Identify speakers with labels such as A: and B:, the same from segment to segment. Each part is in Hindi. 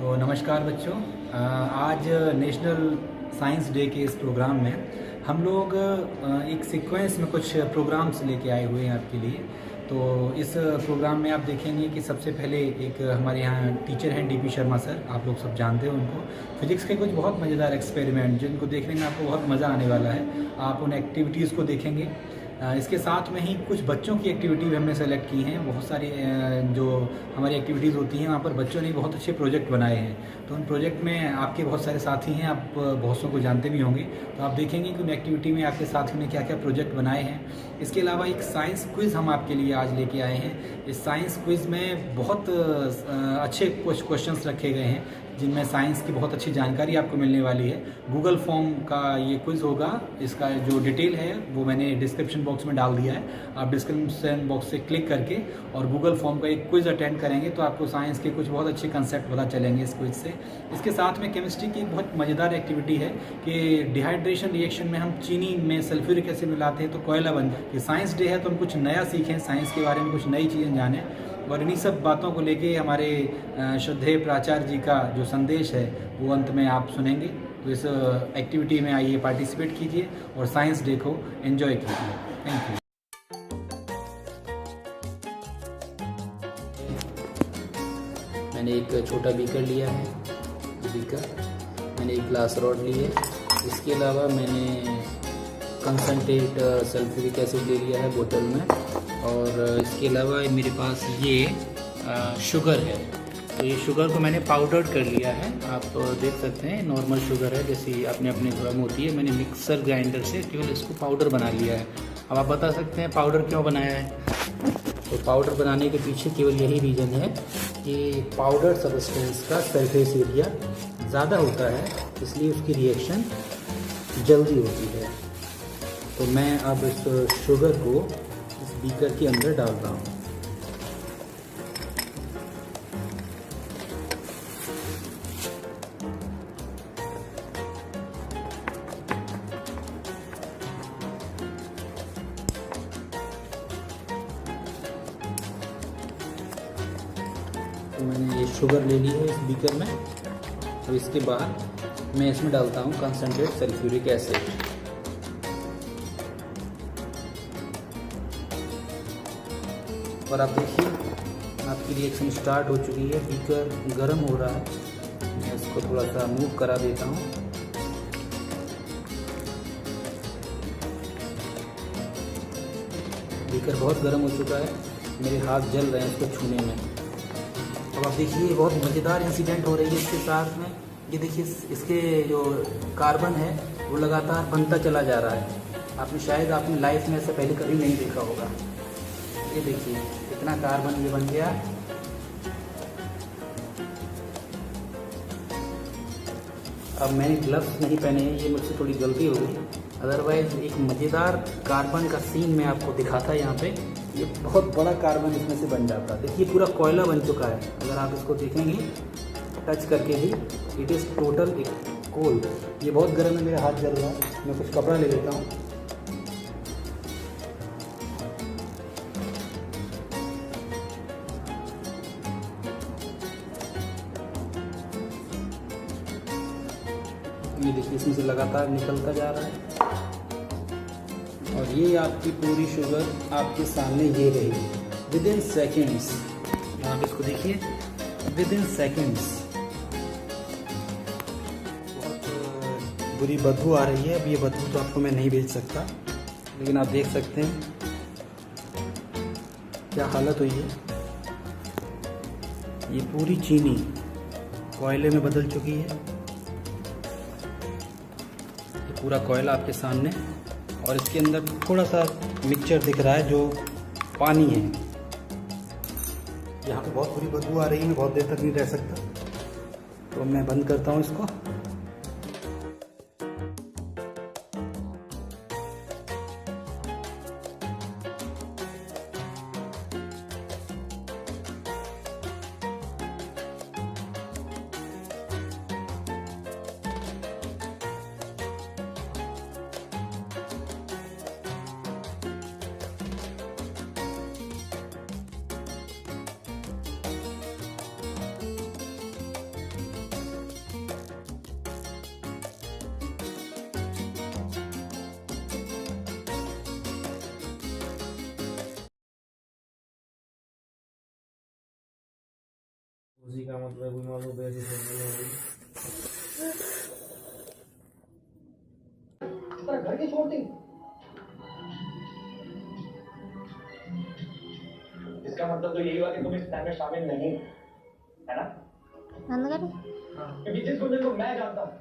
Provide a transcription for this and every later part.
A: तो नमस्कार बच्चों। आज नेशनल साइंस डे के इस प्रोग्राम में हम लोग एक सीक्वेंस में कुछ प्रोग्राम्स लेके आए हुए हैं आपके लिए। तो इस प्रोग्राम में आप देखेंगे कि सबसे पहले एक हमारे यहाँ टीचर हैं डीपी शर्मा सर, आप लोग सब जानते हो उनको। फिजिक्स के कुछ बहुत मज़ेदार एक्सपेरिमेंट जिनको देखने में आपको बहुत मज़ा आने वाला है। आप उन एक्टिविटीज़ को देखेंगे। इसके साथ में ही कुछ बच्चों की एक्टिविटी भी हमने सेलेक्ट की हैं। बहुत सारी जो हमारी एक्टिविटीज़ होती हैं वहाँ पर बच्चों ने बहुत अच्छे प्रोजेक्ट बनाए हैं। तो उन प्रोजेक्ट में आपके बहुत सारे साथी हैं, आप बहुत सौ को जानते भी होंगे। तो आप देखेंगे कि उन एक्टिविटी में आपके साथियों ने क्या क्या प्रोजेक्ट बनाए हैं। इसके अलावा एक साइंस क्विज़ हम आपके लिए आज लेके आए हैं। इस साइंस क्विज़ में बहुत अच्छे क्वेश्चंस रखे गए हैं जिनमें साइंस की बहुत अच्छी जानकारी आपको मिलने वाली है। गूगल फॉर्म का ये क्विज़ होगा। इसका जो डिटेल है वो मैंने डिस्क्रिप्शन बॉक्स में डाल दिया है। आप डिस्क्रिप्शन बॉक्स से क्लिक करके और गूगल फॉर्म का एक क्विज़ अटेंड करेंगे तो आपको साइंस के कुछ बहुत अच्छे कंसेप्ट पता चलेंगे इस क्विज़ से। इसके साथ में केमिस्ट्री की बहुत मज़ेदार एक्टिविटी है कि डिहाइड्रेशन रिएक्शन में हम चीनी में सल्फ्यूरिक एसिड मिलाते हैं तो कोयला बन जाए। कि साइंस डे है तो हम कुछ नया सीखें, साइंस के बारे में कुछ नई चीज़ें जानें। और इन्हीं सब बातों को लेके हमारे श्रद्धेय प्राचार्य जी का जो संदेश है वो अंत में आप सुनेंगे। तो इस एक्टिविटी में आइए, पार्टिसिपेट कीजिए और साइंस डे को एंजॉय कीजिए। Thank you.
B: मैंने एक छोटा बीकर लिया है, मैंने एक ग्लास रॉड ली है। इसके अलावा मैंने कंसनट्रेट सल्फ्यूरिक एसिड ले लिया है बोतल में। और इसके अलावा मेरे पास ये शुगर है। तो ये शुगर को मैंने पाउडर कर लिया है। आप देख सकते हैं नॉर्मल शुगर है जैसी अपने अपने घर में होती है। मैंने मिक्सर ग्राइंडर से केवल इसको पाउडर बना लिया है। अब आप बता सकते हैं पाउडर क्यों बनाया है। तो पाउडर बनाने के पीछे केवल यही रीज़न है कि पाउडर सब्सटेंस का सरफेस एरिया ज़्यादा होता है, इसलिए उसकी रिएक्शन जल्दी होती है। तो मैं अब इस शुगर को इस बीकर के अंदर डाल रहा हूँ। तो मैंने ये शुगर ले ली है इस बीकर में। तो इसके बाद मैं इसमें डालता हूँ कंसनट्रेट सल्फ्यूरिक एसिड। और आप देखिए आपकी रिएक्शन स्टार्ट हो चुकी है। बीकर गर्म हो रहा है। मैं इसको थोड़ा सा मूव करा देता हूँ। बीकर बहुत गर्म हो चुका है, मेरे हाथ जल रहे हैं इसको छूने में। अब आप देखिए बहुत मज़ेदार इंसिडेंट हो रही है इसके साथ में। ये देखिए इसके जो कार्बन है वो लगातार बनता चला जा रहा है। आपने शायद अपनी लाइफ में ऐसा पहले कभी नहीं देखा होगा। ये देखिए कितना कार्बन ये बन गया। अब मैंने ग्लव्स नहीं पहने हैं, ये मुझसे थोड़ी गलती हो गई। अदरवाइज एक मज़ेदार कार्बन का सीन मैं आपको दिखाता यहाँ पे। ये बहुत बड़ा कार्बन इसमें से बन जाता है। देखिए पूरा कोयला बन चुका है। अगर आप इसको देखेंगे टच करके भी, इट इज़ टोटल कोल्ड। ये बहुत गर्म है, मेरा हाथ जल रहा है। मैं कुछ कपड़ा ले लेता हूँ। ये देखिए इसमें से लगातार निकलता जा रहा है। और ये आपकी पूरी शुगर आपके सामने ये रही विद इन सेकेंड्स। आप इसको देखिए विद इन सेकेंड्स। बहुत बुरी बदबू आ रही है। अब ये बदबू तो आपको मैं नहीं भेज सकता, लेकिन आप देख सकते हैं क्या हालत हुई है। ये पूरी चीनी कोयले में बदल चुकी है। पूरा कोयला आपके सामने, और इसके अंदर थोड़ा सा मिक्सचर दिख रहा है जो पानी है। यहाँ पे बहुत बुरी बदबू आ रही है, मैं बहुत देर तक नहीं रह सकता, तो मैं बंद करता हूँ इसको।
C: उसी का मतलब भी मालूम है ऐसी घर के छोड़ दी। इसका मतलब तो यही हुआ कि तुम इस प्लान में शामिल नहीं है ना? क्योंकि जिस बंदे को मैं जानता हूँ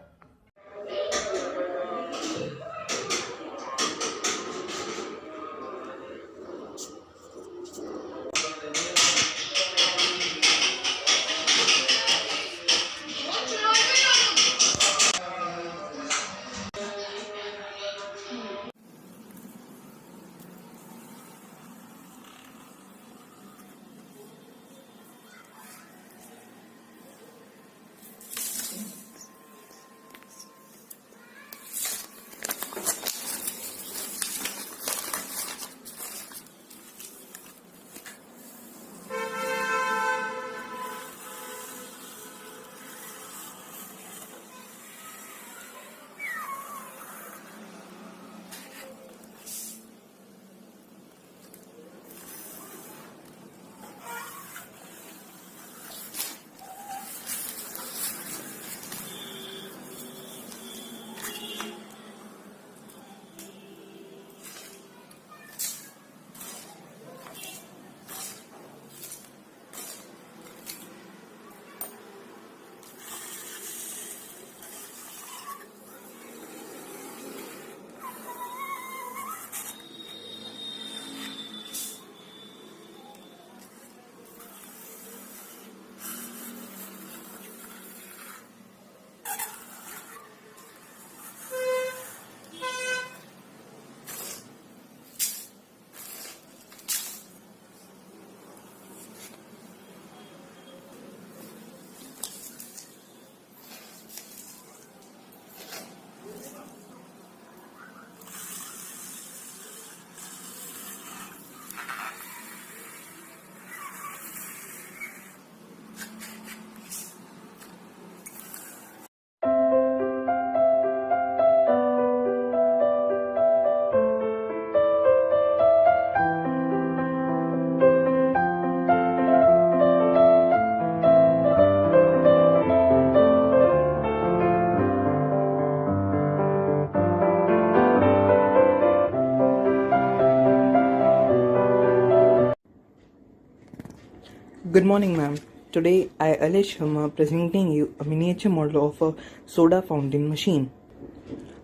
D: Good morning, ma'am. Today, I, Alish Sharma, presenting you a miniature model of a soda fountain machine.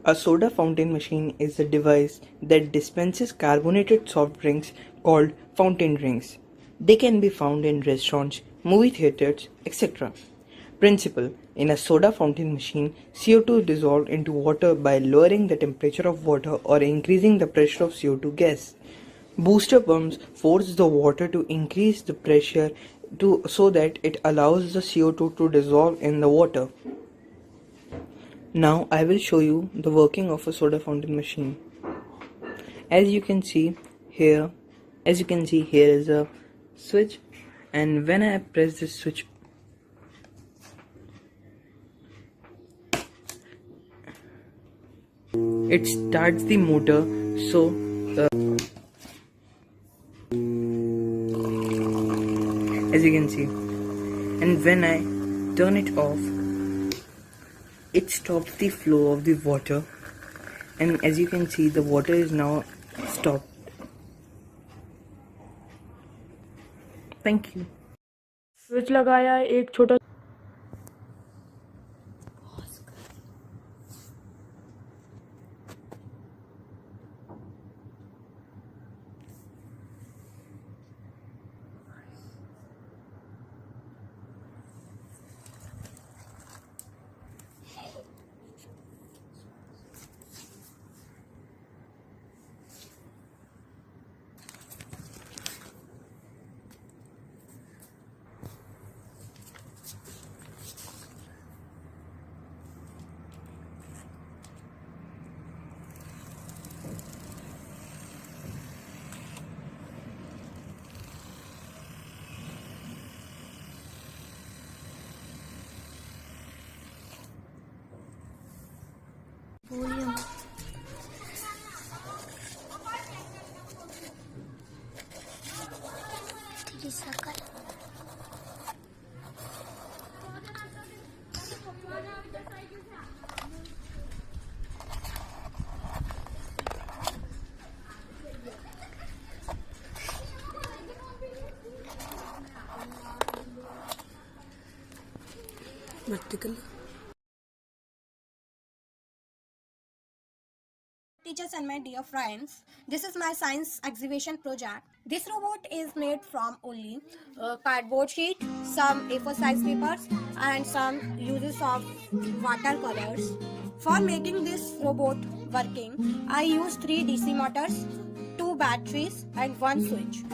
D: A soda fountain machine is a device that dispenses carbonated soft drinks called fountain drinks. They can be found in restaurants, movie theaters, etc. Principle: in a soda fountain machine, CO2 is dissolved into water by lowering the temperature of water or increasing the pressure of CO2 gas. Booster pumps force the water to increase the pressure so that it allows the CO2 to dissolve in the water. Now I will show you the working of a soda fountain machine. As you can see here is a switch, and when I press this switch, it starts the motor. So as you can see, and when I turn it off, it stops the flow of the water, and as you can see, the water is now stopped. Thank you.
E: Switch लगाया एक छोटा
F: तेरी शकल
E: vertical.
F: Teachers and my dear friends, this is my science exhibition project. This robot is made from only cardboard sheet, some A4 size papers and some uses of watercolors. For making this robot working, I use 3 DC motors, 2 batteries and 1 switch.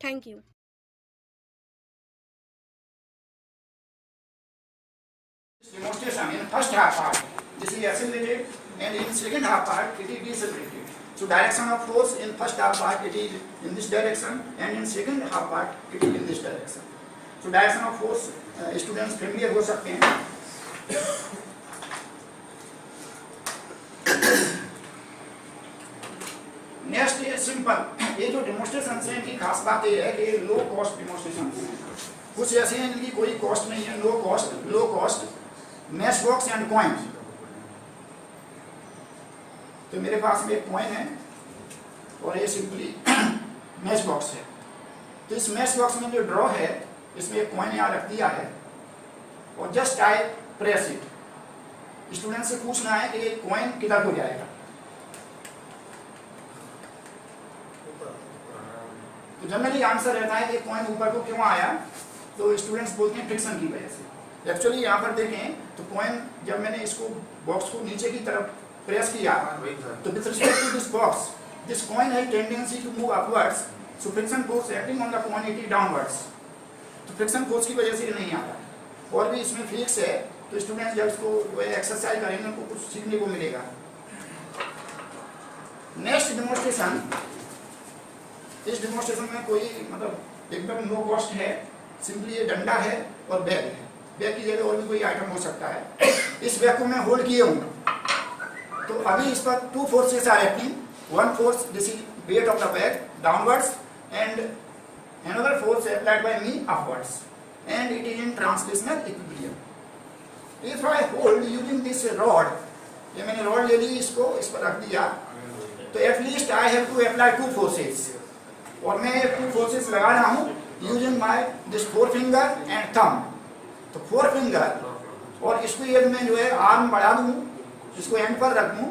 F: Thank you.
G: Demonstration in first half part, this is accelerated, and in second half part, it is decelerated. So direction of force in first half part, it is in this direction, and in second half part, it is in this direction. So direction of force, students familiar हो सकते हैं. नेक्स्ट ये सिंपल, ये जो डेमोन्स्ट्रेशन है इनकी खास बात ये है कि लो कॉस्ट डेमोन्स्ट्रेशन है. कुछ ऐसे हैं इनकी कोई कॉस्ट नहीं है, low cost match box and coin. तो मेरे पास में एक कॉइन है और ये सिंपली मैच बॉक्स है. तो इस मैच बॉक्स में जो ड्रॉ है इसमें एक कॉइन यहाँ रख दिया है और just I press it. Student से पूछना है कि ये कॉइन किधर को जाएगा. तो जनरली आंसर रहता है कि कॉइन ऊपर को क्यों आया, तो स्टूडेंट्स बोलते हैं फ्रिक्शन की वजह से. एक्चुअली यहाँ पर देखें तो कॉइन जब मैंने इसको बॉक्स को नीचे की तरफ प्रेस किया तो with respect to this box this coin has tendency to move upwards, so friction force acting on the coin it is downwards. तो फ्रिक्शन फोर्स की वजह से ये नहीं आता. और भी इसमें फिजिक्स है, तो स्टूडेंट्स जब इसको एक्सरसाइज करेंगे उनको कुछ सीखने को मिलेगा. नेक्स्ट डेमोन्स्ट्रेशन, इस डेमोन्स्ट्रेशन में कोई मतलब एकदम नो कॉस्ट है, सिंपली ये डंडा है और बैग है. बैग की जगह और भी कोई आइटम हो सकता है. इस बैग को मैं होल्ड किए हूँ, तो अभी इस पर 2 forces are acting. One force this is weight of the bag downwards and another force applied by me upwards and it is in translational equilibrium. If I hold using this rod, ये मैंने रॉड ले ली, इसको इस पर रख दिया, तो at least I have to apply 2 forces. और मैं 2 फोर्सेस लगा रहा हूँ using my this 4 finger and thumb. तो 4 फिंगर और इसको यदि मैं जो है आर्म बढ़ा दूँ, इसको एंड पर रख दूँ,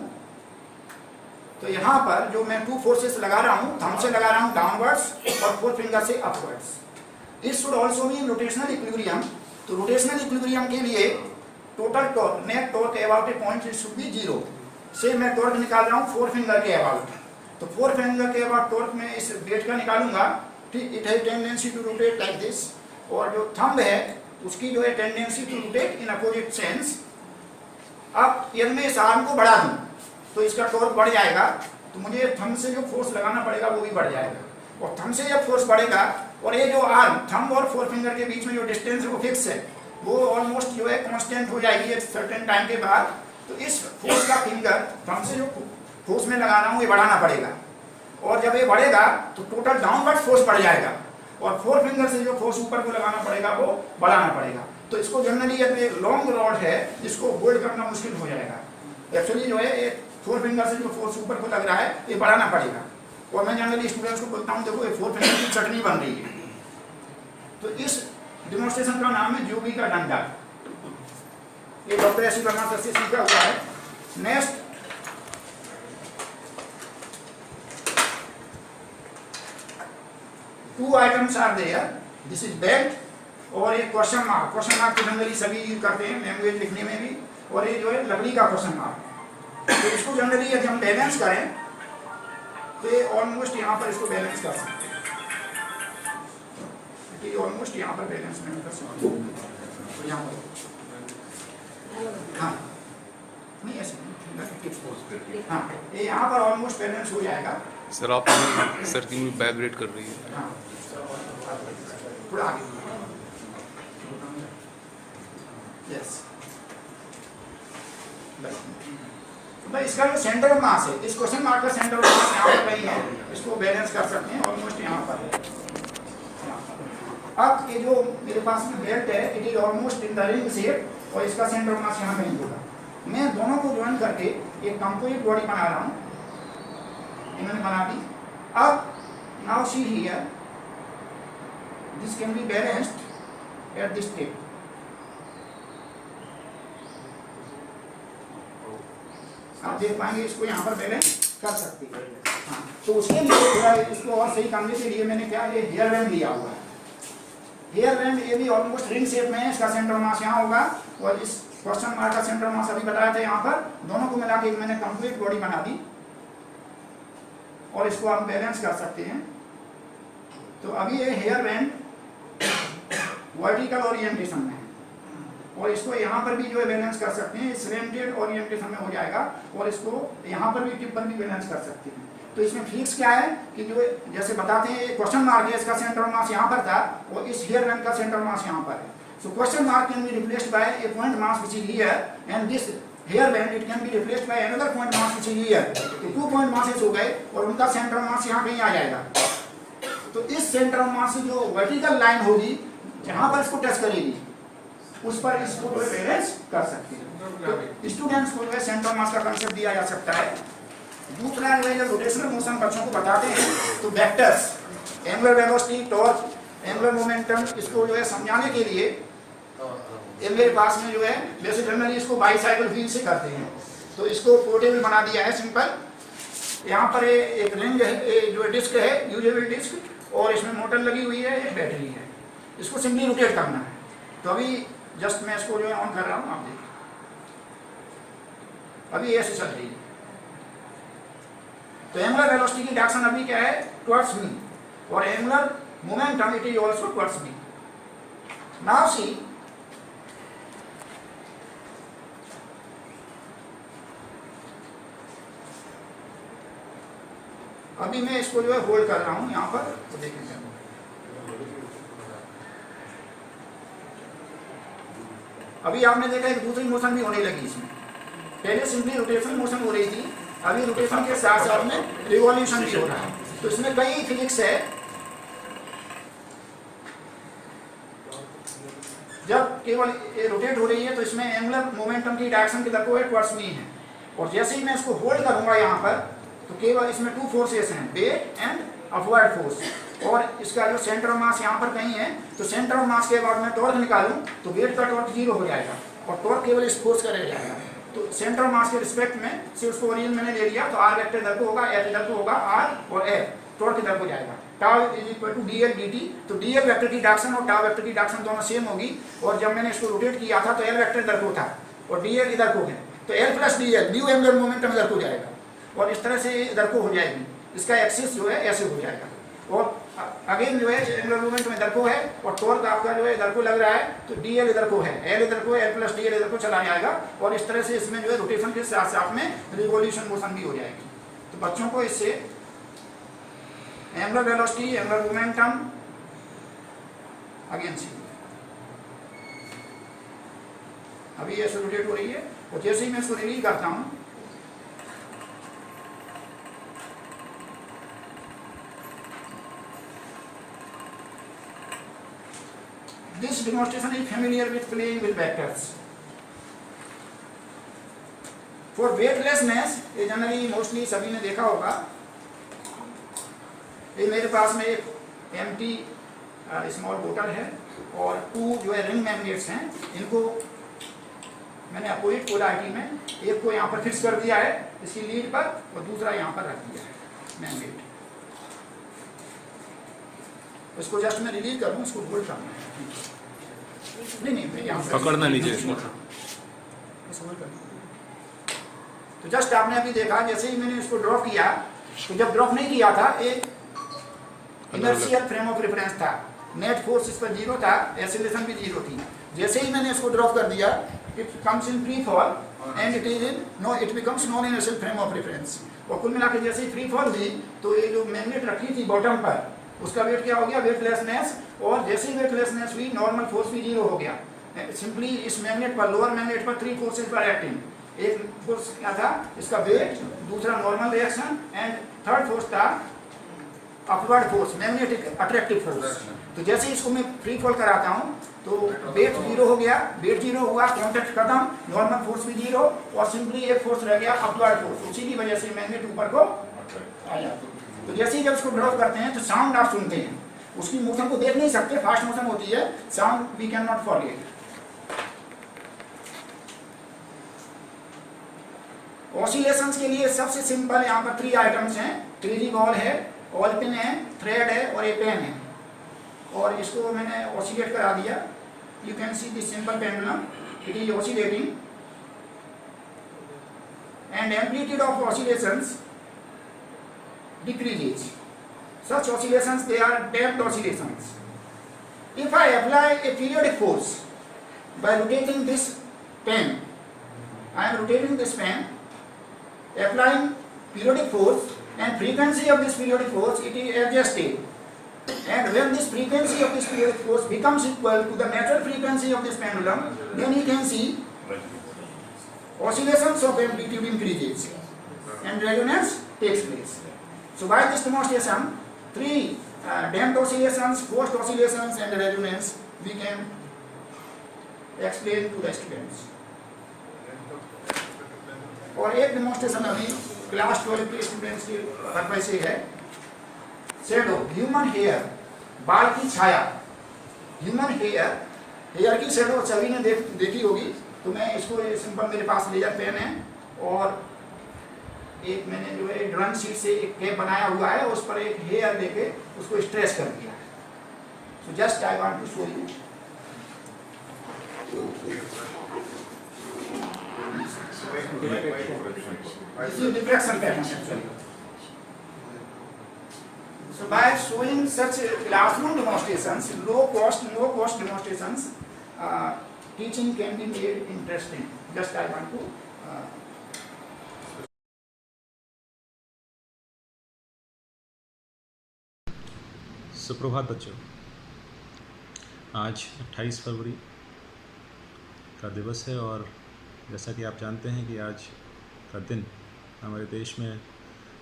G: तो यहाँ पर जो मैं 2 फोर्सेस लगा रहा हूँ, थंब से लगा रहा हूँ डाउनवर्ड्स और 4 फिंगर से upwards. It should also be rotational equilibrium. तो रोटेशनल इक्विलिब्रियम के लिए total torque, net torque about A point it should be 0. से मैं टॉर्क निकाल रहा हूँ 4 फिंगर के अबाउट. तो 4 फिंगर के अबाउट टॉर्क में इस वेट का निकालूंगा. ठीक, it has tendency to rotate like this. और जो थंब है उसकी जो है tendency to rotate in opposite sense. अब यदि मैं इस आर्म को बढ़ा दूं तो इसका टॉर्क बढ़ जाएगा, तो मुझे थंब से जो फोर्स लगाना पड़ेगा वो भी बढ़ जाएगा. और थंब से जब फोर्स बढ़ेगा और ये जो आर्म थंब और 4 फिंगर के बीच में जो डिस्टेंस है वो फिक्स है, वो ऑलमोस्ट जो है कांस्टेंट हो जाएगी एक सर्टेन टाइम के बाद. तो इस फोर्स का फिंगर थंब से जो फोर्स में लगा रहा हूँ ये बढ़ाना पड़ेगा. और जब ये बढ़ेगा तो टोटल डाउनवर्ड फोर्स बढ़ जाएगा और 4 फिंगर से जो फोर्स ऊपर को लगाना पड़ेगा वो बढ़ाना पड़ेगा. तो इसको जनरली ये लॉन्ग रॉड है, इसको होल्ड करना मुश्किल हो जाएगा. एक्चुअली जो है 4 फिंगर से जो फोर्स ऊपर को लग रहा है ये बढ़ाना पड़ेगा. और मैं जनरली स्टूडेंट्स को बोलता हूँ देखो ये 4 फिंगर की चटनी बन रही है। तो इस डिमोन्स्ट्रेशन का नाम है जोगी का डंडा। ये डॉक्टर एस वर्मा सर से सीखा हुआ है। Next, two items are there, this is belt और एक क्वेश्चन मार्क। क्वेश्चन मार्क तो जनरली सभी यूज करते हैं लैंग्वेज लिखने में भी, और ये जो है लकड़ी का क्वेश्चन मार्क। तो इसको जनरली यदि हम बैलेंस करें तो ये ऑलमोस्ट यहाँ पर इसको बैलेंस कर सकते हैं, ये ऑलमोस्ट यहाँ पर बैलेंस में कर सकते हैं। तो यहाँ पर हाँ नहीं ऐसे हाँ, ये यहाँ पर ऑलमोस्ट बैलेंस हो जाएगा।
H: सर आप सर की बैक रेट कर रही है।
G: हाँ थोड़ा आगे, यस। भाई इसका जो सेंटर ऑफ मास है, इस क्वेश्चन मार्क का सेंटर ऑफ मास यहाँ पर कहीं है, इसको बैलेंस कर सकते हैं ऑलमोस्ट यहाँ पर है। अब ये जो मेरे पास में बेल्ट है, it is almost in the ring shape और इसका सेंटर ऑफ मास यहाँ कहीं होगा। मैं दोनों को ज्वाइन करके एक कंपोजिट बॉडी बना रहा हूँ, इन्होंने बना दी। अब now see here, this can be balanced at this tip. आप देख पाएंगे इसको यहाँ पर बैलेंस कर सकते हैं। हाँ, तो उसके लिए थोड़ा इसको और सही करने के लिए मैंने क्या, ये हेयर बैंड लिया हुआ है। हेयर बैंड ये भी ऑलमोस्ट रिंग शेप में है, इसका सेंटर मास यहाँ होगा और इस क्वेश्चन मार्क का सेंटर मास अभी बताया था यहाँ पर। दोनों को मिला के मैंने कंप्लीट बॉडी बना दी और इसको हम बैलेंस कर सकते हैं। तो अभी ये हेयर बैंड वर्टिकल ओरिएंटेशन में है और इसको यहाँ पर भी जो है बैलेंस कर सकते हैं, स्लैंटेड ओरिएंटेशन में हो जाएगा और इसको यहाँ पर भी टिप पर भी बैलेंस कर सकते हैं। तो इसमें फिक्स क्या है कि जो जैसे बताते हैं क्वेश्चन मार्क है, इसका सेंटर मास यहाँ पर था और इस हेयर बैंड का सेंटर मास यहाँ पर है। So question mark can be replaced by a point mass which is here and this hair band it can be replaced by another point mass which is here. तो 2 पॉइंट मासेस हो गए और उनका सेंटर मास यहाँ कहीं आ जाएगा। तो इस सेंटर मास से जो वर्टिकल लाइन होगी जहाँ पर इसको टच करेगी उस पर इसको बैलेंस कर सकते हैं। तो स्टूडेंट्स को जो है सेंटर मास का कंसेप्ट दिया जा सकता है। दूसरा जो है जब रोटेशनल मोशन बच्चों को बताते हैं तो vectors, angular velocity, torque, angular momentum, इसको जो है समझाने के लिए मेरे पास में जो है वैसे जनरली इसको बाईसाइकिल व्हील से करते हैं। तो इसको पोर्टेबल बना दिया है सिंपल। यहाँ पर एक रिंग है, जो डिस्क है यूजेबल डिस्क और इसमें मोटर लगी हुई है, एक बैटरी है। इसको सिंपली रोटेट करना है। तो अभी जस्ट मैं इसको जो है ऑन कर रहा हूँ, आप देखिए अभी ऐसे चल रही है। तो एंगुलर वेलोसिटी की डायरेक्शन अभी क्या है, टुवर्ड्स मी, और angular momentum it is also towards me. Now see अभी मैं इसको जो है होल्ड कर रहा हूं यहाँ पर, तो देखेंगे अभी आपने देखा एक दूसरी मोशन भी होने लगी इसमें। पहले सिंपली रोटेशन मोशन हो रही थी, अभी रोटेशन के साथ साथ में रिवॉल्यूशन भी हो रहा है। तो इसमें कई फिजिक्स है। जब केवल रोटेट हो रही है तो इसमें एंगुलर मोमेंटम की डायरेक्शन किधर को है, टुवर्ड्स मी है। और जैसे ही मैं इसको होल्ड करूंगा यहाँ पर तो केवल इसमें 2 फोर्सेस हैं, बेक एंड अपवर्ड फोर्स। और इसका जो सेंटर ऑफ मास यहाँ पर कहीं है, तो सेंटर ऑफ मास के बाद मैं टॉर्क निकालूं तो वेट का टॉर्क 0 हो जाएगा और टॉर्क केवल इस फोर्स का रह जाएगा। तो सेंटर ऑफ मास के रिस्पेक्ट में से उसको ओरिजिन मैंने ले लिया, तो आर वेक्टर इधर को होगा, एफ इधर को होगा, आर और एफ टॉर्क इधर को जाएगा। Tau is equal to DL DT. तो डीएल वेक्टर की डायरेक्शन और टाउ वेक्टर की डायरेक्शन दोनों सेम होगी। और जब मैंने इसको रोटेट किया था तो एल वेक्टर इधर को था और डीएल इधर को है, तो L plus DL new angular momentum इधर को जाएगा और इस तरह से इधर को हो जाएगी। इसका एक्सिस जो है ऐसे हो जाएगा और अगेन जो है एंगुलर मोमेंटम इधर को है और टॉर्क आपका जो है इधर को लग रहा है, तो डीएल इधर को है, एल इधर को, एल प्लस डीएल इधर को चला जाएगा और इस तरह से इसमें जो है रोटेशन के साथ साथ में रिवॉल्यूशन मोशन भी हो जाएगी। तो बच्चों को इससे angular velocity, angular momentum again से अभी ऐसे रोटेट हो रही है और जैसे ही मैं इसको रिलीज करता हूँ this demonstration is familiar with playing with vectors. For weightlessness, ये जनरली मोस्टली सभी ने देखा होगा ये मेरे पास में एक एम्प्टी स्मॉल बोतल है और 2 जो है रिंग मैग्नेट्स हैं, इनको मैंने अपोजिट पोलैरिटी में एक को यहाँ पर फिक्स कर दिया है इसकी लीड पर और दूसरा यहाँ पर रख दिया है मैग्नेट। इसको जस्ट मैं रिलीज करूँ, इसको होल्ड करना है। नहीं मैं यहाँ
H: पकड़ना नीचे
G: इसको होल्ड करना। तो जस्ट आपने अभी देखा जैसे ही मैंने इसको ड्रॉप किया, तो जब ड्रॉप नहीं किया था एक इनर्शियल फ्रेम ऑफ रेफरेंस था, नेट फोर्स इस पर 0 था, एक्सीलरेशन भी 0 थी। जैसे ही मैंने इसको ड्रॉप कर दिया, it comes in free fall and it becomes non inertial frame of reference. और कुल मिला के जैसे ही फ्री फॉल हुई तो ये जो मैग्नेट रखी थी बॉटम पर, उसका वेट क्या हो गया, वेटलेसनेस, और जैसे ही वेटलेसनेस हुई नॉर्मल फोर्स भी 0 हो गया। सिंपली इस मैग्नेट पर, लोअर मैग्नेट पर 3 फोर्सेज पर एक्टिंग। एक फोर्स क्या था, इसका वेट, दूसरा normal reaction and third force था upward force, magnetic attractive force. तो जैसे इसको मैं फ्री फॉल कराता हूँ तो वेट 0 हो गया, वेट 0 हुआ, कॉन्टैक्ट खत्म, नॉर्मल फोर्स भी 0 और सिंपली एक फोर्स रह गया अपवर्ड फोर्स। उसी की वजह से मैग्नेट ऊपर को आ जाता है। तो जैसे ही जब इसको ड्रॉप करते हैं तो साउंड आप सुनते हैं, उसकी मोशन को देख नहीं सकते, फास्ट मोशन होती है, sound we can not forget. Oscillations के लिए सबसे सिंपल यहाँ पर 3 आइटम्स हैं, क्रेजी बॉल है, ऑल पिन है, थ्रेड है और एक पेन है। और इसको मैंने ऑसिलेट करा दिया। You can see this simple pendulum, it is oscillating and amplitude of oscillations decreases. Such oscillations, they are damped oscillations. If I apply a periodic force by rotating this pen, I am rotating this pen, applying periodic force, and frequency of this periodic force, it is adjusted. And when this frequency of this periodic force becomes equal to the natural frequency of this pendulum, then you can see oscillations of amplitude increases and resonance takes place. So by this demonstration, 3 damped oscillations, forced oscillations and resonance we can explain to the students. और एक डेमोन्स्ट्रेशन अभी क्लास 12 के स्टूडेंट्स के पर्पस से है। शैडो, ह्यूमन हेयर, बाल की छाया, ह्यूमन हेयर की शैडो सभी ने देखी होगी। तो मैं इसको सिंपल, मेरे पास लेजर पेन है और एक मैंने जो है ड्रॉइंग शीट से एक कैप बनाया हुआ है, उस पर एक हेयर देके उसको स्ट्रेच कर दिया है। So just I want to show you. This is diffraction pattern actually. So by showing such classroom demonstrations, low cost demonstrations, teaching can be made interesting. Just I want to
I: सुप्रभात बच्चों। आज 28 फरवरी का दिवस है और जैसा कि आप जानते हैं कि आज का दिन हमारे देश में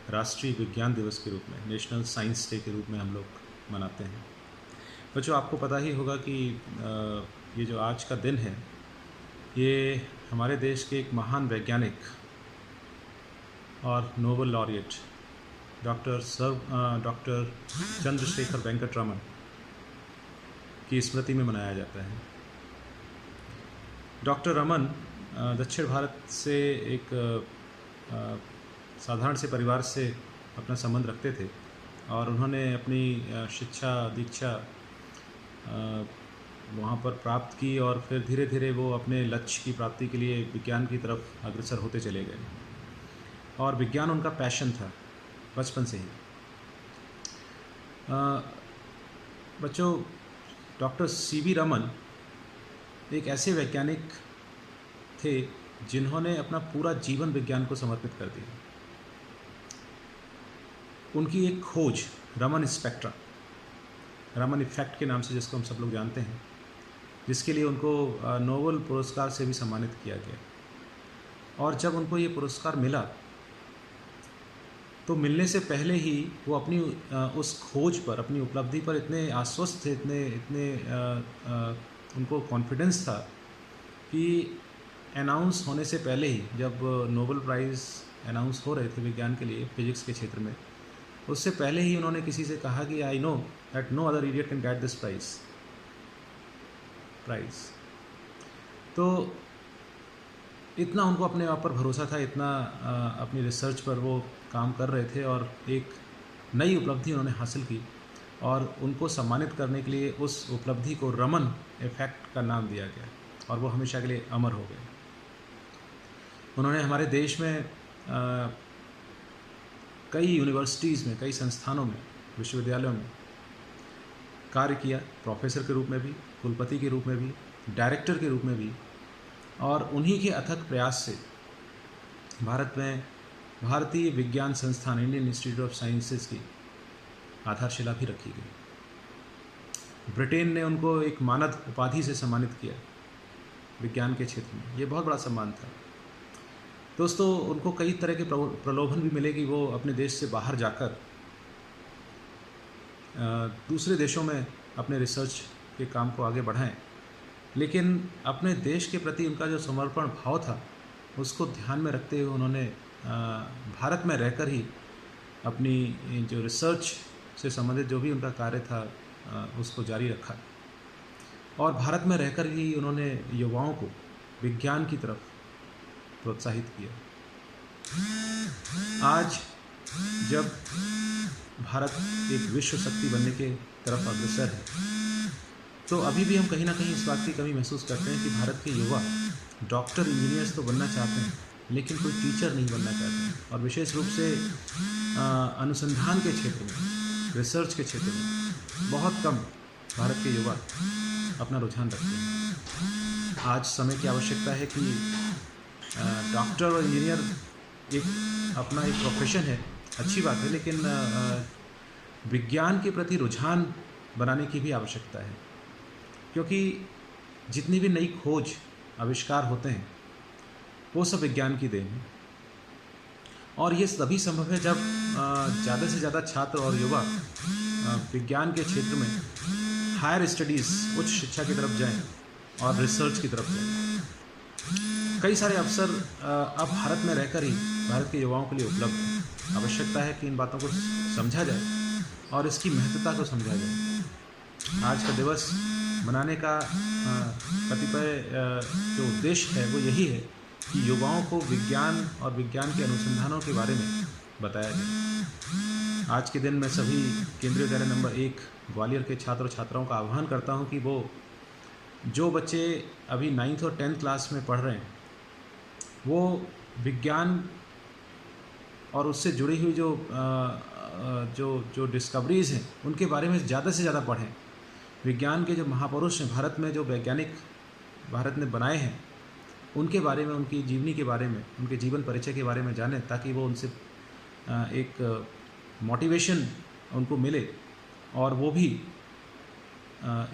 I: राष्ट्रीय विज्ञान दिवस के रूप में, नेशनल साइंस डे के रूप में हम लोग मनाते हैं। बच्चों, आपको पता ही होगा कि ये जो आज का दिन है, ये हमारे देश के एक महान वैज्ञानिक और Nobel laureate doctor Chandrasekhar Venkat Raman की स्मृति में मनाया जाता है। डॉक्टर रमन दक्षिण भारत से एक साधारण से परिवार से अपना संबंध रखते थे और उन्होंने अपनी शिक्षा दीक्षा वहाँ पर प्राप्त की और फिर धीरे धीरे वो अपने लक्ष्य की प्राप्ति के लिए विज्ञान की तरफ अग्रसर होते चले गए और विज्ञान उनका पैशन था बचपन से ही। बच्चों, डॉक्टर सीवी रमन एक ऐसे वैज्ञानिक थे जिन्होंने अपना पूरा जीवन विज्ञान को समर्पित कर दिया। उनकी एक खोज रमन स्पेक्ट्रा, रमन इफेक्ट के नाम से जिसको हम सब लोग जानते हैं, जिसके लिए उनको नोबेल पुरस्कार से भी सम्मानित किया गया। और जब उनको ये पुरस्कार मिला तो मिलने से पहले ही वो अपनी उस खोज पर, अपनी उपलब्धि पर इतने आश्वस्त थे, इतने उनको कॉन्फिडेंस था कि अनाउंस होने से पहले ही, जब नोबेल प्राइज़ अनाउंस हो रहे थे विज्ञान के लिए, फिजिक्स के क्षेत्र में, उससे पहले ही उन्होंने किसी से कहा कि I know that no other idiot can get this prize. तो इतना उनको अपने आप पर भरोसा था, इतना अपनी रिसर्च पर वो काम कर रहे थे और एक नई उपलब्धि उन्होंने हासिल की और उनको सम्मानित करने के लिए उस उपलब्धि को रमन इफेक्ट का नाम दिया गया और वो हमेशा के लिए अमर हो गए। उन्होंने हमारे देश में कई यूनिवर्सिटीज़ में, कई संस्थानों में, विश्वविद्यालयों में कार्य किया, प्रोफेसर के रूप में भी, कुलपति के रूप में भी, डायरेक्टर के रूप में भी, और उन्हीं के अथक प्रयास से भारत में भारतीय विज्ञान संस्थान इंडियन इंस्टीट्यूट ऑफ साइंसेज की आधारशिला भी रखी गई। ब्रिटेन ने उनको एक मानद उपाधि से सम्मानित किया विज्ञान के क्षेत्र में, ये बहुत बड़ा सम्मान था। दोस्तों, उनको कई तरह के प्रलोभन भी मिले कि वो अपने देश से बाहर जाकर दूसरे देशों में अपने रिसर्च के काम को आगे बढ़ाएं, लेकिन अपने देश के प्रति उनका जो समर्पण भाव था उसको ध्यान में रखते हुए उन्होंने भारत में रहकर ही अपनी जो रिसर्च से संबंधित जो भी उनका कार्य था उसको जारी रखा और भारत में रहकर ही उन्होंने युवाओं को विज्ञान की तरफ प्रोत्साहित किया। आज जब भारत एक विश्व शक्ति बनने के तरफ अग्रसर है, तो अभी भी हम कहीं ना कहीं इस बात की कमी महसूस करते हैं कि भारत के युवा डॉक्टर, इंजीनियर्स तो बनना चाहते हैं लेकिन कोई टीचर नहीं बनना चाहते हैं, और विशेष रूप से अनुसंधान के क्षेत्र में, रिसर्च के क्षेत्र में बहुत कम भारत के युवा अपना रुझान रखते हैं। आज समय की आवश्यकता है कि डॉक्टर और इंजीनियर अपना एक प्रोफेशन है, अच्छी बात है, लेकिन विज्ञान के प्रति रुझान बनाने की भी आवश्यकता है, क्योंकि जितनी भी नई खोज आविष्कार होते हैं वो सब विज्ञान की देन है और ये तभी संभव है जब ज़्यादा से ज़्यादा छात्र और युवा विज्ञान के क्षेत्र में हायर स्टडीज़, उच्च शिक्षा की तरफ जाएं और रिसर्च की तरफ जाएं। कई सारे अवसर अब भारत में रहकर ही भारत के युवाओं के लिए उपलब्ध है। आवश्यकता है कि इन बातों को समझा जाए और इसकी महत्वता को समझा जाए। आज का दिवस मनाने का कतिपय जो उद्देश्य है वो यही है कि युवाओं को विज्ञान और विज्ञान के अनुसंधानों के बारे में बताया जाए। आज के दिन मैं सभी केंद्रीय विद्यालय नंबर 1 ग्वालियर के छात्र और छात्राओं का आह्वान करता हूं कि वो जो बच्चे अभी 9th और 10th क्लास में पढ़ रहे हैं वो विज्ञान और उससे जुड़ी हुई जो डिस्कवरीज़ हैं उनके बारे में ज़्यादा से ज़्यादा पढ़ें। विज्ञान के जो महापुरुष हैं, भारत में जो वैज्ञानिक भारत ने बनाए हैं, उनके बारे में, उनकी जीवनी के बारे में, उनके जीवन परिचय के बारे में जानें, ताकि वो उनसे एक मोटिवेशन उनको मिले और वो भी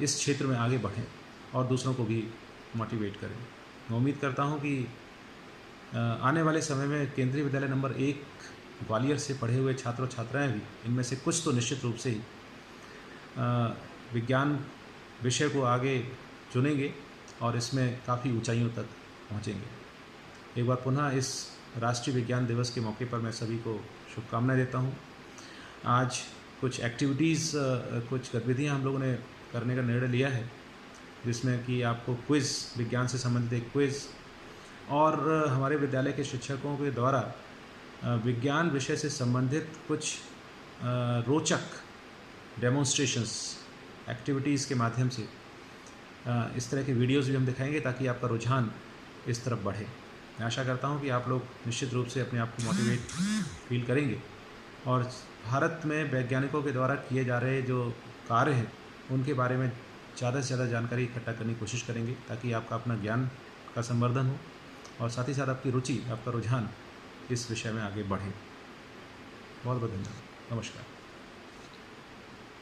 I: इस क्षेत्र में आगे बढ़ें और दूसरों को भी मोटिवेट करें। मैं उम्मीद करता हूँ कि आने वाले समय में केंद्रीय विद्यालय नंबर 1 ग्वालियर से पढ़े हुए छात्र और छात्राएँ भी, इनमें से कुछ तो निश्चित रूप से ही विज्ञान विषय को आगे चुनेंगे और इसमें काफ़ी ऊंचाइयों तक पहुंचेंगे। एक बार पुनः इस राष्ट्रीय विज्ञान दिवस के मौके पर मैं सभी को शुभकामनाएं देता हूं। आज कुछ एक्टिविटीज़, कुछ गतिविधियां हम लोगों ने करने का निर्णय लिया है, जिसमें कि आपको क्विज़, विज्ञान से संबंधित एक क्विज़, और हमारे विद्यालय के शिक्षकों के द्वारा विज्ञान विषय से संबंधित कुछ रोचक डेमोन्स्ट्रेशंस, एक्टिविटीज़ के माध्यम से इस तरह के वीडियोज़ भी हम दिखाएंगे ताकि आपका रुझान इस तरफ बढ़े। मैं आशा करता हूं कि आप लोग निश्चित रूप से अपने आप को मोटिवेट फील करेंगे और भारत में वैज्ञानिकों के द्वारा किए जा रहे जो कार्य हैं उनके बारे में ज़्यादा से ज़्यादा जानकारी इकट्ठा करने की कोशिश करेंगे, ताकि आपका अपना ज्ञान का संवर्धन हो और साथ ही साथ आपकी रुचि, आपका रुझान इस विषय में आगे बढ़े। बहुत बहुत धन्यवाद। नमस्कार।